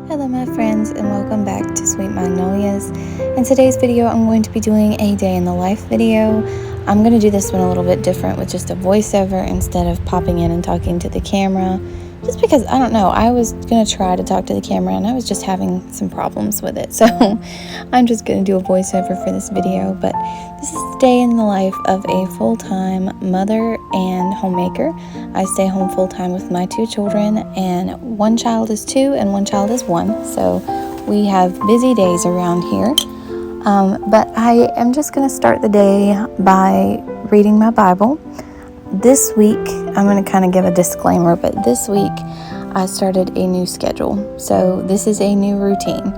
Hello my friends, and welcome back to Sweet Magnolias. In today's video I'm going to be doing a day in the life video. I'm going to do this one a little bit different with just a voiceover instead of popping in and talking to the camera, just because I don't know, I was going to try to talk to the camera and I was just having some problems with it, so I'm just going to do a voiceover for this video. But this is the day in the life of a full-time mother and homemaker. I stay home full-time with my two children, and one child is 2 and one child is 1, so we have busy days around here. But I am just going to start the day by reading my Bible. This week, I'm going to kind of give a disclaimer, but this week I started a new schedule. So this is a new routine.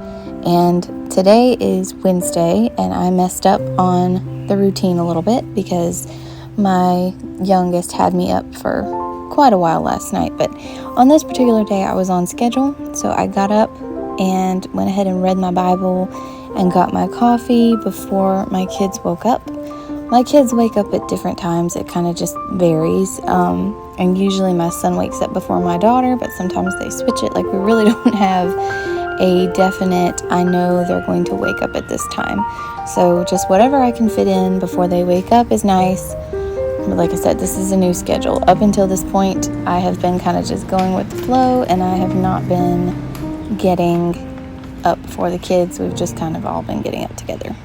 And today is Wednesday, and I messed up on the routine a little bit because my youngest had me up for quite a while last night. But on this particular day, I was on schedule. So I got up and went ahead and read my Bible and got my coffee before my kids woke up. My kids wake up at different times. It kind of just varies. And usually my son wakes up before my daughter, but sometimes they switch it. Like, we really don't have a definite, I know they're going to wake up at this time. So just whatever I can fit in before they wake up is nice. But like I said, this is a new schedule. Up until this point, I have been kind of just going with the flow, and I have not been getting up for the kids. We've just kind of all been getting up together.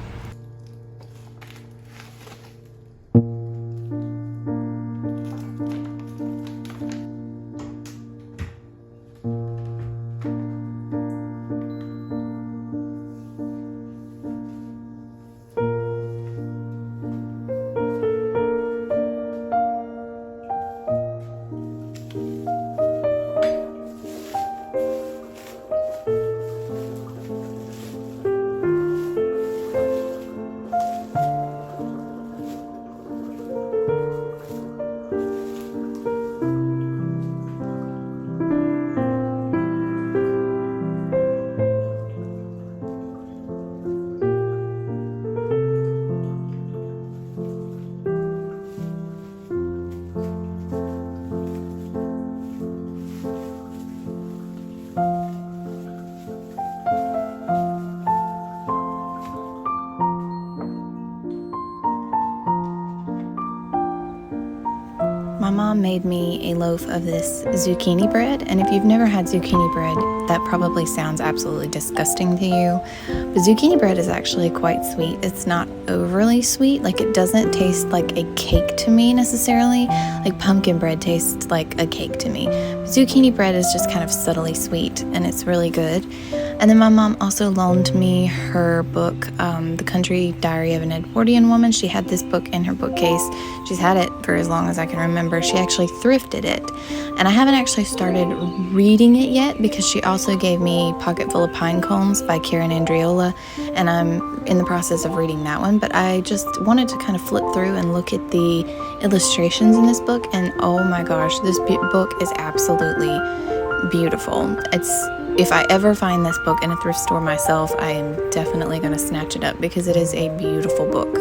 My mom made me a loaf of this zucchini bread, and if you've never had zucchini bread, that probably sounds absolutely disgusting to you. But zucchini bread is actually quite sweet. It's not overly sweet. Like, it doesn't taste like a cake to me necessarily. Like pumpkin bread tastes like a cake to me. Zucchini bread is just kind of subtly sweet, and it's really good. And then my mom also loaned me her book, The Country Diary of an Edwardian Woman. She had this book in her bookcase. She's had it for as long as I can remember. She actually thrifted it. And I haven't actually started reading it yet because she also gave me Pocket Full of Pine Cones by Karen Andriola. And I'm in the process of reading that one. But I just wanted to kind of flip through and look at the illustrations in this book. And oh my gosh, this book is absolutely beautiful. If I ever find this book in a thrift store myself, I am definitely going to snatch it up because it is a beautiful book.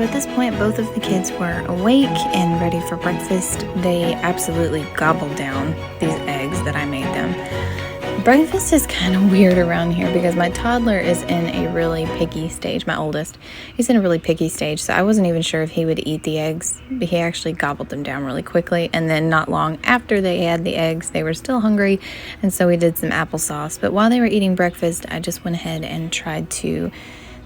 at this point, both of the kids were awake and ready for breakfast. They absolutely gobbled down these eggs that I made them. Breakfast is kind of weird around here because my toddler is in a really picky stage. My oldest, he's in a really picky stage, so I wasn't even sure if he would eat the eggs, but he actually gobbled them down really quickly. And then not long after they had the eggs, they were still hungry, and so we did some applesauce. But while they were eating breakfast, I just went ahead and tried to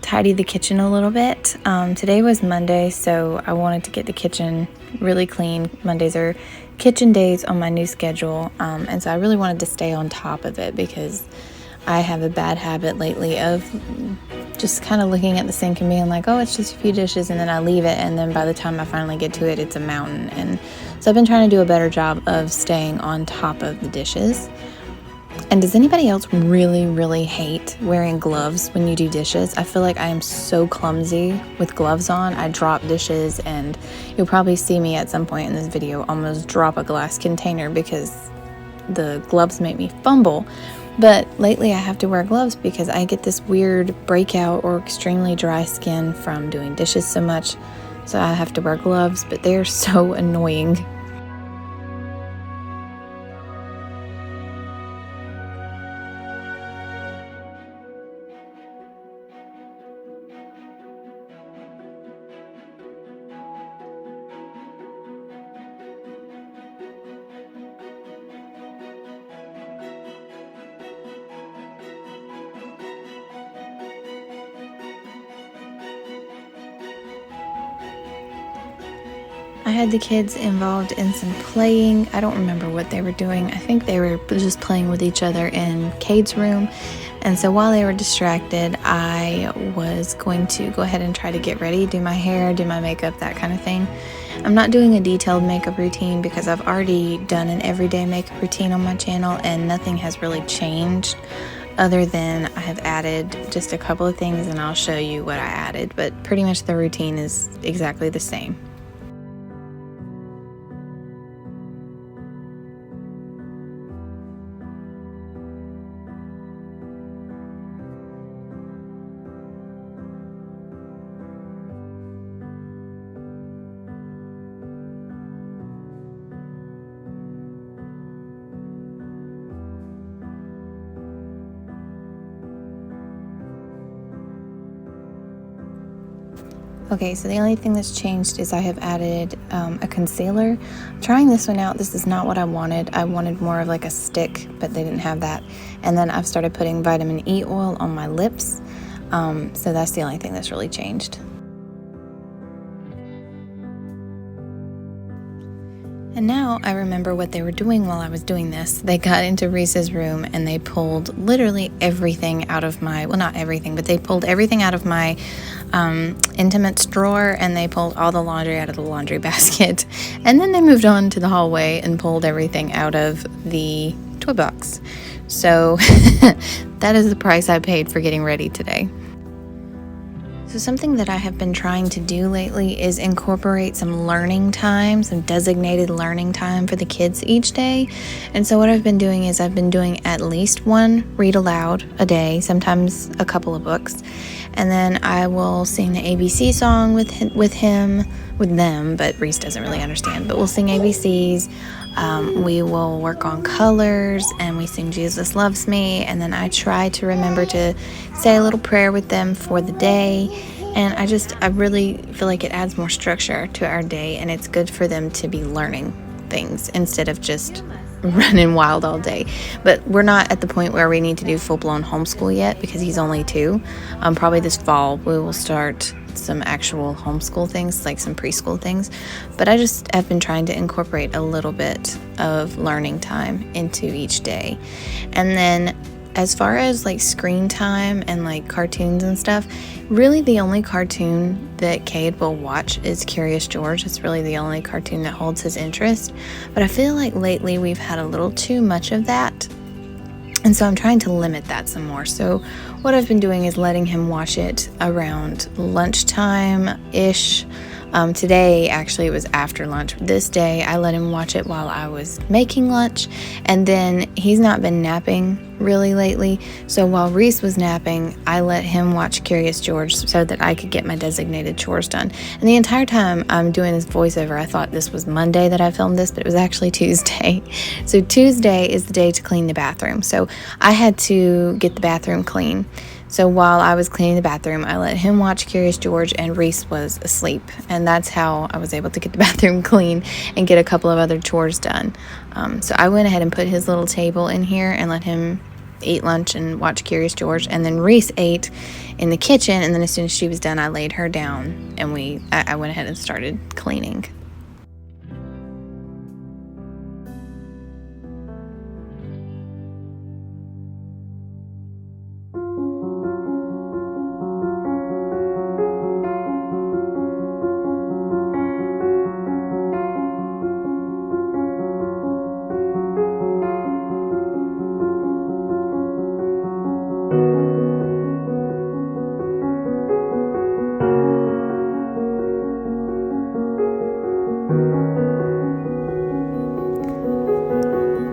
tidy the kitchen a little bit. Today was Monday, so I wanted to get the kitchen really clean. Mondays are kitchen days on my new schedule, and so I really wanted to stay on top of it because I have a bad habit lately of just kind of looking at the sink and being like, oh, it's just a few dishes, and then I leave it, and then by the time I finally get to it, it's a mountain. And so I've been trying to do a better job of staying on top of the dishes. And does anybody else really, really hate wearing gloves when you do dishes? I feel like I am so clumsy with gloves on. I drop dishes, and you'll probably see me at some point in this video almost drop a glass container because the gloves make me fumble. But lately I have to wear gloves because I get this weird breakout or extremely dry skin from doing dishes so much. So I have to wear gloves, but they are so annoying. I had the kids involved in some playing. I don't remember what they were doing. I think they were just playing with each other in Cade's room. And so while they were distracted, I was going to go ahead and try to get ready, do my hair, do my makeup, that kind of thing. I'm not doing a detailed makeup routine because I've already done an everyday makeup routine on my channel and nothing has really changed other than I have added just a couple of things and I'll show you what I added. But pretty much the routine is exactly the same. Okay, so the only thing that's changed is I have added a concealer. I'm trying this one out. This is not what I wanted. I wanted more of like a stick, but they didn't have that. And then I've started putting vitamin E oil on my lips. So that's the only thing that's really changed. And now I remember what they were doing while I was doing this. They got into Reese's room and they pulled literally everything out of my, well, not everything, but they pulled everything out of my intimates drawer, and they pulled all the laundry out of the laundry basket. And then they moved on to the hallway and pulled everything out of the toy box. So that is the price I paid for getting ready today. So something that I have been trying to do lately is incorporate some learning time, some designated learning time for the kids each day. And so what I've been doing is I've been doing at least one read aloud a day, sometimes a couple of books. And then I will sing the ABC song with them, but Reese doesn't really understand. But we'll sing ABCs. We will work on colors, and we sing Jesus Loves Me. And then I try to remember to say a little prayer with them for the day. And I really feel like it adds more structure to our day, and it's good for them to be learning things instead of just running wild all day. But we're not at the point where we need to do full-blown homeschool yet because he's only 2. Probably this fall we will start some actual homeschool things, like some preschool things. But I just have been trying to incorporate a little bit of learning time into each day. And then as far as like screen time and like cartoons and stuff, really the only cartoon that Cade will watch is Curious George. It's really the only cartoon that holds his interest. But I feel like lately we've had a little too much of that. And so I'm trying to limit that some more. So what I've been doing is letting him watch it around lunchtime-ish. Today, actually, it was after lunch. This day, I let him watch it while I was making lunch, and then he's not been napping really lately, so while Reese was napping, I let him watch Curious George so that I could get my designated chores done. And the entire time I'm doing this voiceover, I thought this was Monday that I filmed this, but it was actually Tuesday. So Tuesday is the day to clean the bathroom, so I had to get the bathroom clean. So while I was cleaning the bathroom, I let him watch Curious George, and Reese was asleep. And that's how I was able to get the bathroom clean and get a couple of other chores done. So I went ahead and put his little table in here and let him eat lunch and watch Curious George. And then Reese ate in the kitchen, and then as soon as she was done, I laid her down, and I went ahead and started cleaning.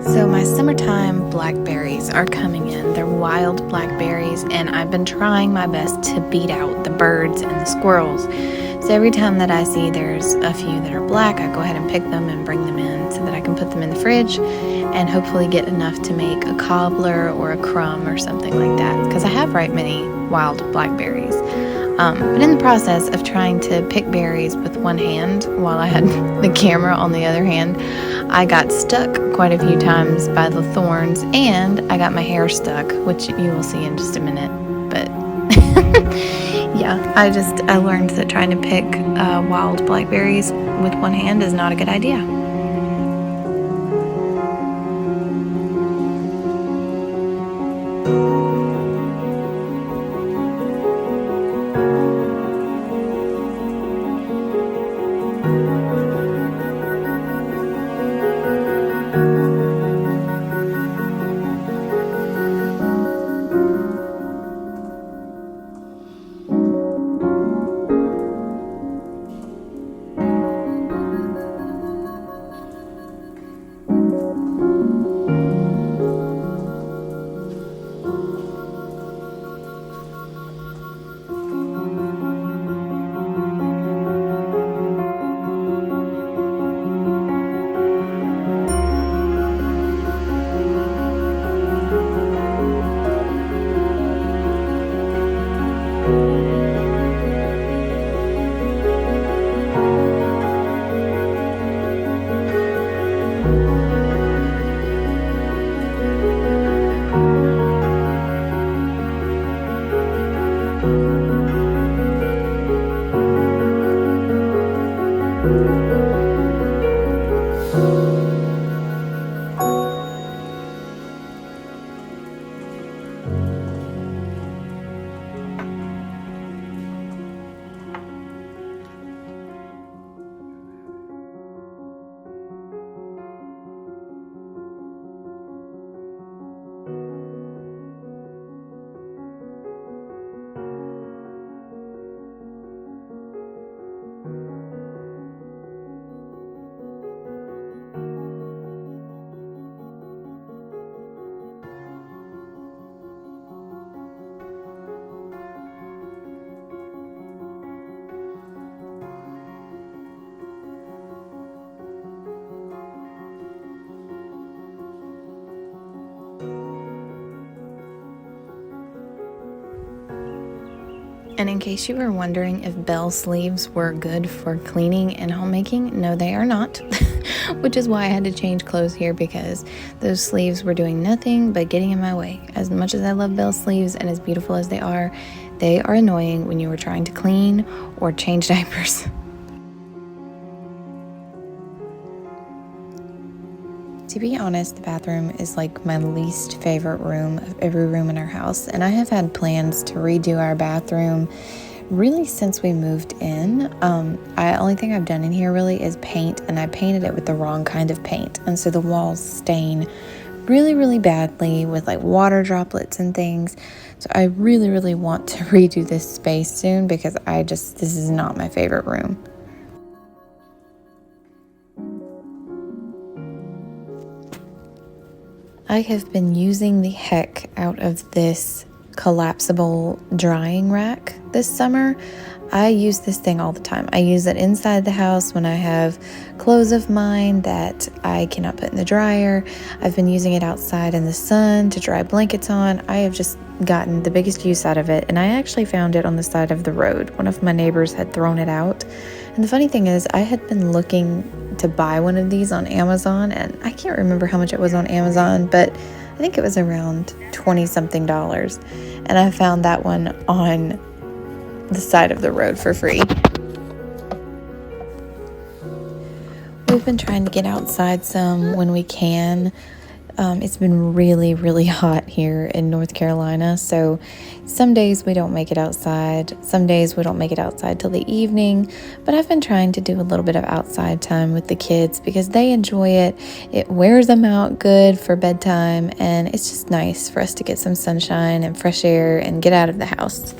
So my summertime blackberries are coming in. They're wild blackberries, and I've been trying my best to beat out the birds and the squirrels. So every time that I see there's a few that are black, I go ahead and pick them and bring them in so that I can put them in the fridge and hopefully get enough to make a cobbler or a crumb or something like that, because I have right many wild blackberries. But in the process of trying to pick berries with one hand while I had the camera on the other hand, I got stuck quite a few times by the thorns, and I got my hair stuck, which you will see in just a minute. But yeah, I learned that trying to pick wild blackberries with one hand is not a good idea. And in case you were wondering if bell sleeves were good for cleaning and homemaking, no, they are not, which is why I had to change clothes here, because those sleeves were doing nothing but getting in my way. As much as I love bell sleeves and as beautiful as they are annoying when you were trying to clean or change diapers. To be honest, the bathroom is like my least favorite room of every room in our house, and I have had plans to redo our bathroom really since we moved in. The only thing I've done in here really is paint, and I painted it with the wrong kind of paint, and so the walls stain really, really badly with like water droplets and things. So I really, really want to redo this space soon, because this is not my favorite room. I have been using the heck out of this collapsible drying rack this summer. I use this thing all the time. I use it inside the house when I have clothes of mine that I cannot put in the dryer. I've been using it outside in the sun to dry blankets on. I have just gotten the biggest use out of it, and I actually found it on the side of the road. One of my neighbors had thrown it out. And the funny thing is, I had been looking to buy one of these on Amazon, and I can't remember how much it was on Amazon, but I think it was around $20-something. And I found that one on the side of the road for free. We've been trying to get outside some when we can. It's been really, really hot here in North Carolina, so some days we don't make it outside. Some days we don't make it outside till the evening, but I've been trying to do a little bit of outside time with the kids because they enjoy it. It wears them out good for bedtime, and it's just nice for us to get some sunshine and fresh air and get out of the house.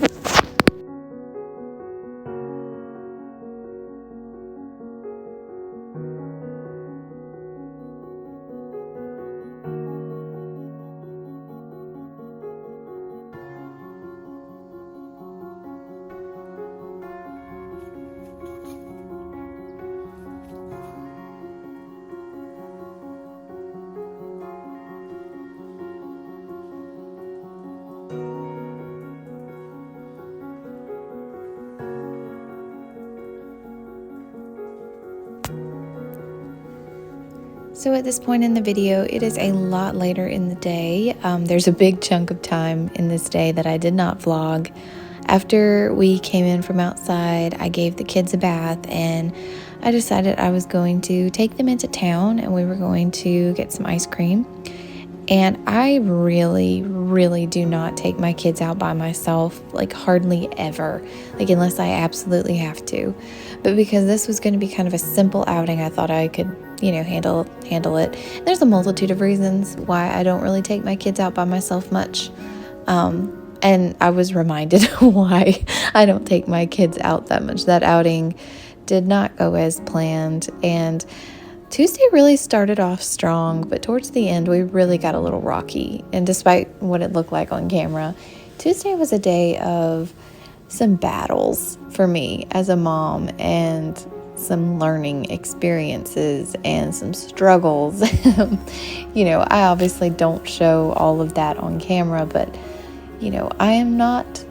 So at this point in the video, it is a lot later in the day. There's a big chunk of time in this day that I did not vlog. After we came in from outside, I gave the kids a bath, and I decided I was going to take them into town and we were going to get some ice cream. And I really, really do not take my kids out by myself, like hardly ever, like unless I absolutely have to. But because this was going to be kind of a simple outing, I thought I could, handle it. There's a multitude of reasons why I don't really take my kids out by myself much. And I was reminded why I don't take my kids out that much. That outing did not go as planned, and Tuesday really started off strong, but towards the end we really got a little rocky. And despite what it looked like on camera, Tuesday was a day of some battles for me as a mom, and some learning experiences and some struggles. I obviously don't show all of that on camera, but I am not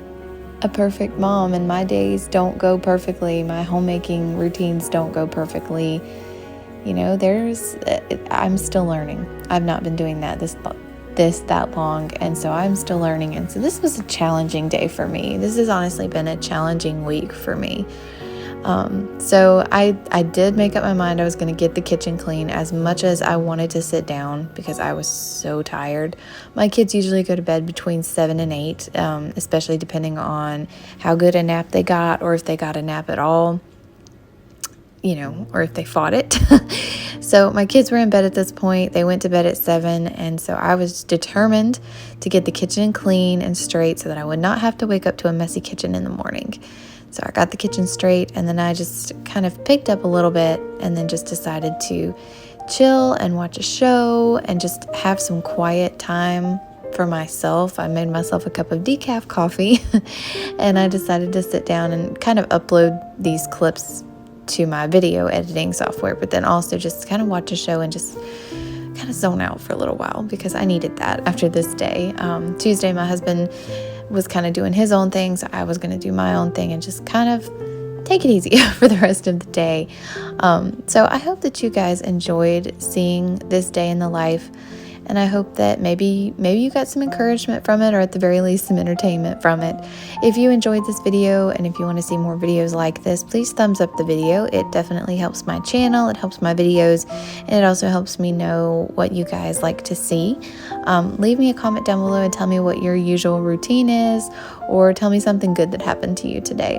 a perfect mom, and my days don't go perfectly. My homemaking routines don't go perfectly. I'm still learning. I've not been doing that that long, and so I'm still learning. And so this was a challenging day for me. This has honestly been a challenging week for me. So I did make up my mind I was going to get the kitchen clean as much as I wanted to sit down because I was so tired. My kids usually go to bed between 7 and 8, especially depending on how good a nap they got, or if they got a nap at all, or if they fought it. So my kids were in bed at this point. They went to bed at 7, and so I was determined to get the kitchen clean and straight so that I would not have to wake up to a messy kitchen in the morning. So I got the kitchen straight, and then I just kind of picked up a little bit and then just decided to chill and watch a show and just have some quiet time for myself. I made myself a cup of decaf coffee and I decided to sit down and kind of upload these clips to my video editing software, but then also just kind of watch a show and just kind of zone out for a little while because I needed that after this day. Tuesday, my husband was kind of doing his own thing, so I was going to do my own thing and just kind of take it easy for the rest of the day. So I hope that you guys enjoyed seeing this day in the life, and I hope that maybe you got some encouragement from it, or at the very least some entertainment from it. If you enjoyed this video and if you want to see more videos like this, please thumbs up the video. It definitely helps my channel, it helps my videos, and it also helps me know what you guys like to see. Leave me a comment down below and tell me what your usual routine is, or tell me something good that happened to you today.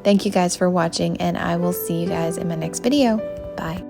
Thank you guys for watching, and I will see you guys in my next video. Bye.